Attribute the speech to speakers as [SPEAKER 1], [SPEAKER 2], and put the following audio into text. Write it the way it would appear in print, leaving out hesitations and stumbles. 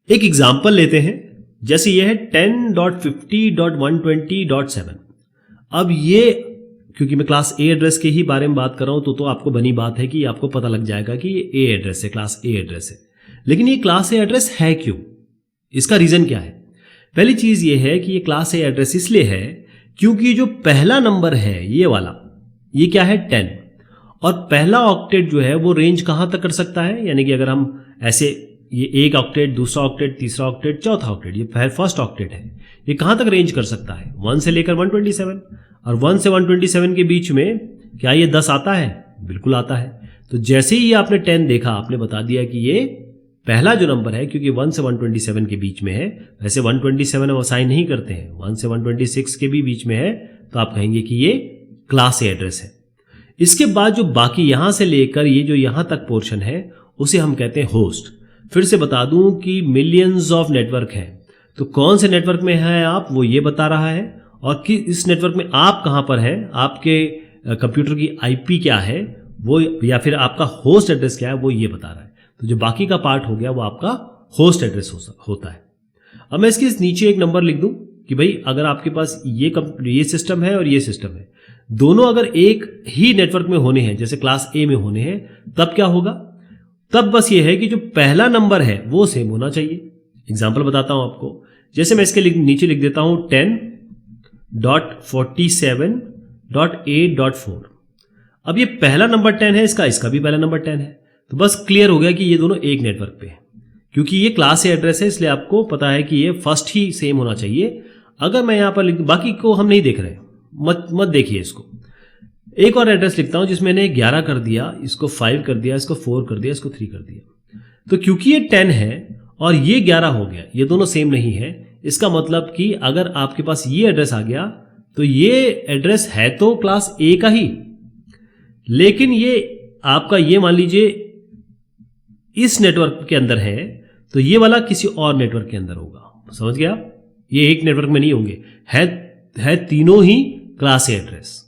[SPEAKER 1] एक एग्जाम्पल लेते हैं, जैसे यह है 10.50.120.7। अब ये क्योंकि मैं क्लास ए एड्रेस के ही बारे में बात कर रहा हूं तो आपको बनी बात है कि आपको पता लग जाएगा कि ये ए एड्रेस है, क्लास ए एड्रेस है। लेकिन ये क्लास ए एड्रेस है क्यों? इसका रीजन क्या है? पहली चीज ये है कि ये क्लास ए एड्रेस इसलिए है क्योंकि जो पहला नंबर है ये वाला, ये क्या है 10, और पहला ऑक्टेट जो है वो रेंज कहां तक कर सकता है, यानी कि अगर हम ऐसे ये एक ऑक्टेट, दूसरा ऑक्टेट, तीसरा ऑक्टेट, चौथा ऑक्टेट, ये फर्स्ट ऑक्टेट है, ये कहां तक रेंज कर सकता है? 1 से लेकर 127, और 1 से 127 के बीच में क्या ये 10 आता है? बिल्कुल आता है। तो जैसे ही आपने 10 देखा, आपने बता दिया कि ये पहला जो नंबर है, क्योंकि 1 से 127 के बीच में है। वैसे 127 हम असाइन नहीं करते हैं, 1 से 126 के भी बीच में है, तो आप कहेंगे कि ये क्लास ए एड्रेस है। इसके बाद जो बाकी यहां से लेकर ये जो यहां तक पोर्शन है उसे हम कहते हैं होस्ट। फिर से बता दूं कि मिलियंस ऑफ नेटवर्क है, तो कौन से नेटवर्क में है आप, वो ये बता रहा है, और कि इस नेटवर्क में आप कहां पर हैं, आपके कंप्यूटर की आईपी क्या है वो, या फिर आपका होस्ट एड्रेस क्या है, वो ये बता रहा है। तो जो बाकी का पार्ट हो गया वो आपका होस्ट एड्रेस होता है। अब मैं इसके नीचे एक नंबर लिख दूं कि भाई अगर आपके पास ये सिस्टम है और ये सिस्टम है, दोनों अगर एक ही नेटवर्क में होने हैं, जैसे क्लास ए में होने हैं, तब क्या होगा? तब बस ये है कि जो पहला नंबर है वो सेम होना चाहिए। एग्जाम्पल बताता हूं आपको, जैसे मैं इसके नीचे लिख देता हूं 10.47.8.4। अब ये पहला नंबर 10 है, इसका भी पहला नंबर 10 है, तो बस क्लियर हो गया कि ये दोनों एक नेटवर्क पे है। क्योंकि ये क्लास ए एड्रेस है इसलिए आपको पता है कि ये फर्स्ट ही सेम होना चाहिए। अगर मैं यहां पर बाकी को हम नहीं देख रहे, मत देखिए इसको। एक और एड्रेस लिखता हूं जिसमें मैंने 11 कर दिया, इसको 5 कर दिया, इसको 4 कर दिया, इसको 3 कर दिया। तो क्योंकि ये 10 है और ये 11 हो गया, ये दोनों सेम नहीं है, इसका मतलब कि अगर आपके पास ये एड्रेस आ गया तो ये एड्रेस है तो क्लास ए का ही, लेकिन ये आपका ये मान लीजिए इस नेटवर्क के अंदर है, तो ये वाला किसी और नेटवर्क के अंदर होगा। समझ गया? ये एक नेटवर्क में नहीं होंगे, है तीनों ही क्लास ए एड्रेस।